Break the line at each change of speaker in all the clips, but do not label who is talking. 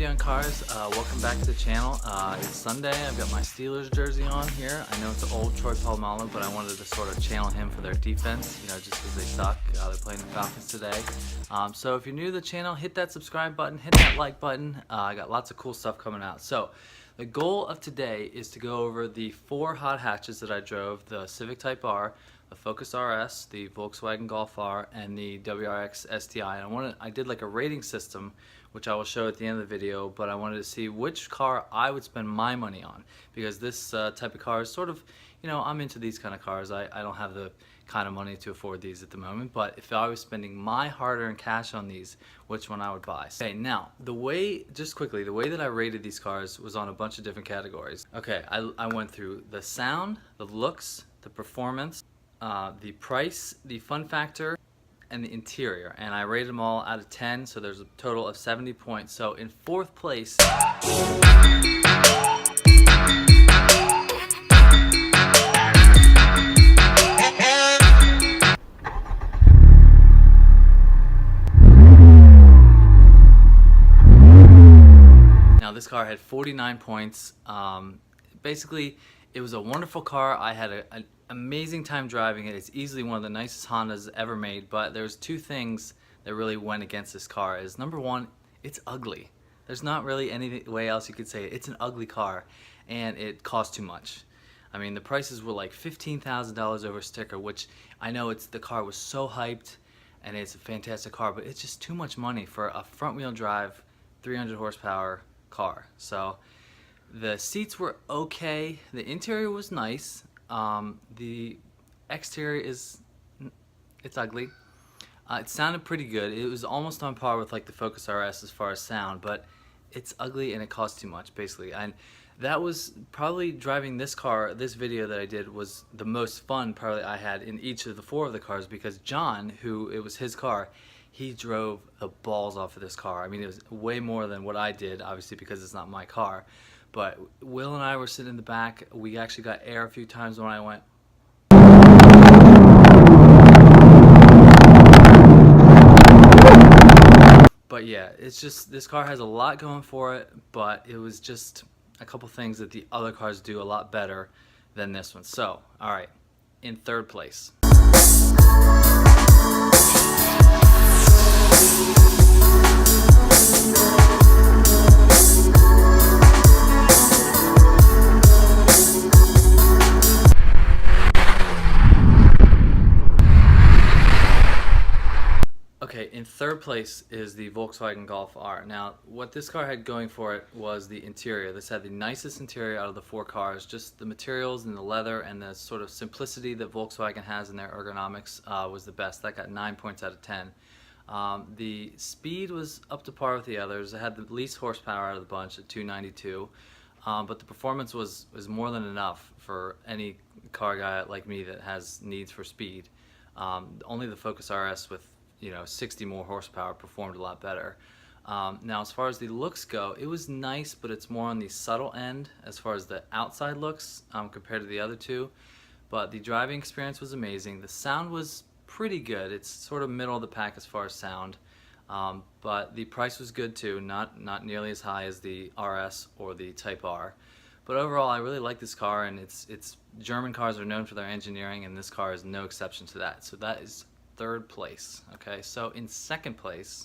on cars. Welcome back to the channel. It's Sunday. I've got my Steelers jersey on here. I know it's an old Troy Polamalu, but I wanted to sort of channel him for their defense, you know, just because they suck. They're playing the Falcons today. So if you're new to the channel, hit that subscribe button, hit that like button. I got lots of cool stuff coming out. So the goal of today is to go over the 4 hot hatches that I drove: the Civic Type R, the Focus RS, the Volkswagen Golf R, and the WRX STI. And I did like a rating system, which I will show at the end of the video, but I wanted to see which car I would spend my money on, because this type of car is sort of, you know, I'm into these kind of cars. I don't have the kind of money to afford these at the moment, but if I was spending my hard-earned cash on these, which one I would buy. Okay, now, just quickly, the way that I rated these cars was on a bunch of different categories. Okay, I went through the sound, the looks, the performance, the price, the fun factor, and the interior, and I rated them all out of 10, so there's a total of 70 points. So in 4th place, now this car had 49 points. Basically, it was a wonderful car. I had an amazing time driving it. It's easily one of the nicest Hondas ever made, but there's 2 things that really went against this car. Is number 1, it's ugly. There's not really any way else you could say it. It's an ugly car, and it cost too much. I mean, the prices were like $15,000 over sticker, which I know the car was so hyped, and it's a fantastic car, but it's just too much money for a front-wheel drive, 300 horsepower car. So the seats were okay. The interior was nice. The exterior it's ugly. It sounded pretty good. It was almost on par with like the Focus RS as far as sound, but it's ugly and it costs too much, basically. And that was probably driving this car. This video that I did was the most fun probably I had in each of the 4 of the cars, because John, who it was his car, he drove the balls off of this car. I mean, it was way more than what I did, obviously, because it's not my car. But Will and I were sitting in the back. We actually got air a few times when I went. But yeah, it's just, this car has a lot going for it, but it was just a couple things that the other cars do a lot better than this one. So, alright, in 3rd place. Okay, in 3rd place is the Volkswagen Golf R. Now, what this car had going for it was the interior. This had the nicest interior out of the 4 cars. Just the materials and the leather and the sort of simplicity that Volkswagen has in their ergonomics was the best. That got 9 points out of 10. The speed was up to par with the others. It had the least horsepower out of the bunch at 292. But the performance was more than enough for any car guy like me that has needs for speed. Only the Focus RS with 60 more horsepower performed a lot better. Now, as far as the looks go, it was nice, but it's more on the subtle end as far as the outside looks compared to the other 2. But the driving experience was amazing. The sound was pretty good. It's sort of middle of the pack as far as sound. But the price was good too, not nearly as high as the RS or the Type R. But overall, I really like this car, and it's German cars are known for their engineering, and this car is no exception to that. So that is 3rd place. Okay, so in 2nd place,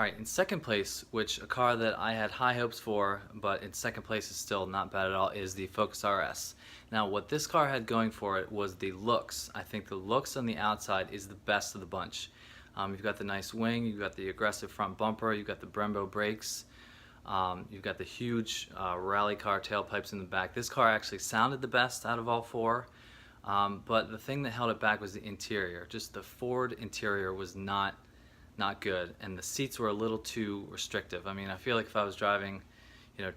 in 2nd place, which a car that I had high hopes for, but in 2nd place is still not bad at all, is the Focus RS. Now, what this car had going for it was the looks. I think the looks on the outside is the best of the bunch. You've got the nice wing, you've got the aggressive front bumper, you've got the Brembo brakes, you've got the huge rally car tailpipes in the back. This car actually sounded the best out of all 4. But the thing that held it back was the interior. Just the Ford interior was not not good, and the seats were a little too restrictive. I mean, I feel like if I was driving,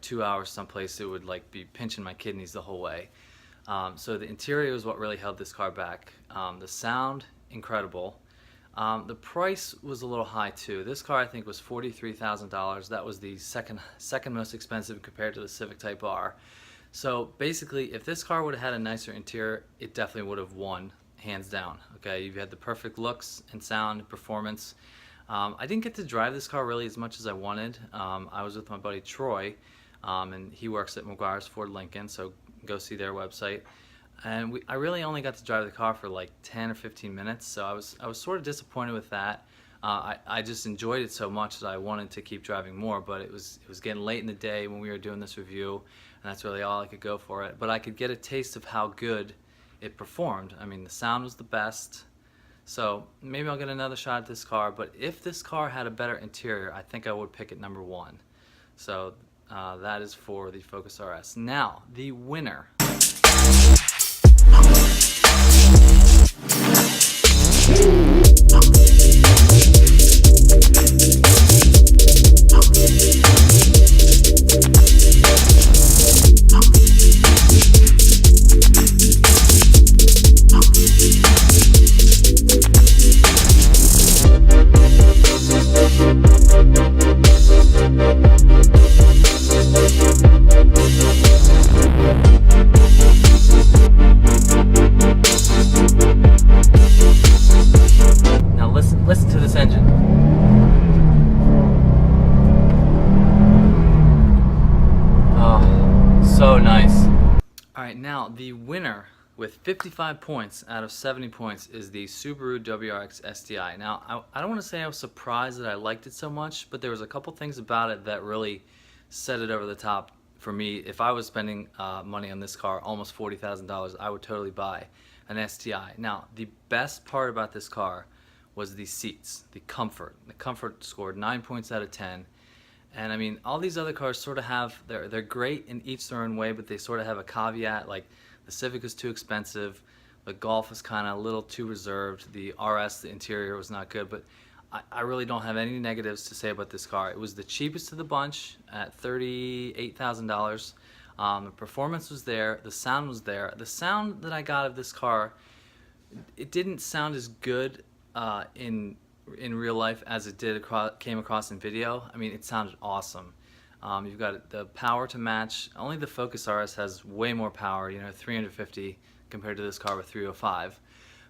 2 hours someplace, it would like be pinching my kidneys the whole way. So the interior is what really held this car back. The sound, incredible. The price was a little high too. This car I think was $43,000. That was the second most expensive compared to the Civic Type R. So basically, if this car would have had a nicer interior, it definitely would have won, hands down. Okay, you had the perfect looks and sound and performance. I didn't get to drive this car really as much as I wanted. I was with my buddy Troy, and he works at McGuire's Ford Lincoln, so go see their website. And I really only got to drive the car for like 10 or 15 minutes, so I was sort of disappointed with that. I just enjoyed it so much that I wanted to keep driving more, but it was getting late in the day when we were doing this review, and that's really all I could go for it. But I could get a taste of how good it performed. I mean, the sound was the best, so maybe I'll get another shot at this car. But if this car had a better interior, I think I would pick it number one. So that is for the Focus RS. Now, the winner. Listen to this engine. Oh, so nice. Alright, now the winner with 55 points out of 70 points is the Subaru WRX STI. Now, I don't want to say I was surprised that I liked it so much, but there was a couple things about it that really set it over the top for me. If I was spending money on this car, almost $40,000, I would totally buy an STI. Now, the best part about this car was the seats, the comfort. The comfort scored 9 points out of 10. And I mean, all these other cars sort of have, they're great in each their own way, but they sort of have a caveat, like the Civic is too expensive, the Golf is kind of a little too reserved, the RS, the interior was not good, but I really don't have any negatives to say about this car. It was the cheapest of the bunch at $38,000. The performance was there, the sound was there. The sound that I got of this car, it didn't sound as good in real life as it came across in video. I mean, it sounded awesome. You've got the power to match. Only the Focus RS has way more power, 350 compared to this car with 305.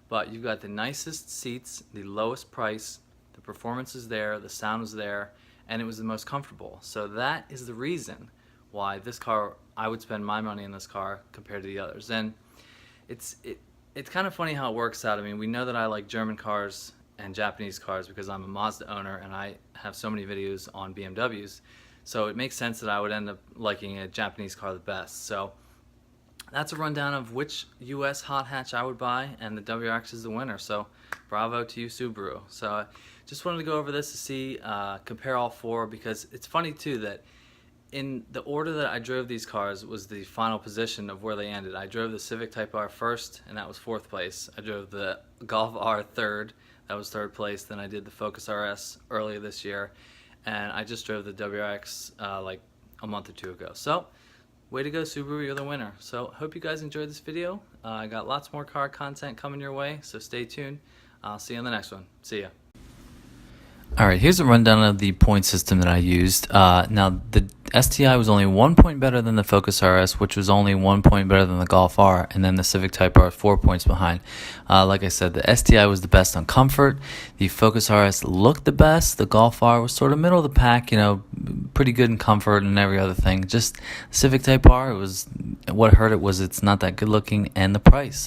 But you've got the nicest seats, the lowest price, the performance is there, the sound was there, and it was the most comfortable. So that is the reason why this car, I would spend my money on this car compared to the others. And it's kind of funny how it works out. I mean, we know that I like German cars and Japanese cars because I'm a Mazda owner and I have so many videos on BMWs. So it makes sense that I would end up liking a Japanese car the best. So that's a rundown of which US hot hatch I would buy, and the WRX is the winner. So bravo to you, Subaru. So I just wanted to go over this to see, compare all four, because it's funny too that in the order that I drove these cars was the final position of where they ended. I drove the Civic Type R first, and that was 4th place. I drove the Golf R third, that was 3rd place. Then I did the Focus RS earlier this year, and I just drove the WRX like a month or 2 ago. So, way to go, Subaru, you're the winner. So, hope you guys enjoyed this video. I got lots more car content coming your way, so stay tuned. I'll see you on the next one. See ya. Alright, here's a rundown of the point system that I used. Now, the STI was only 1 point better than the Focus RS, which was only 1 point better than the Golf R, and then the Civic Type R 4 points behind. Like I said, the STI was the best on comfort, the Focus RS looked the best, the Golf R was sort of middle of the pack, pretty good in comfort and every other thing. Just the Civic Type R, what hurt it was it's not that good looking, and the price.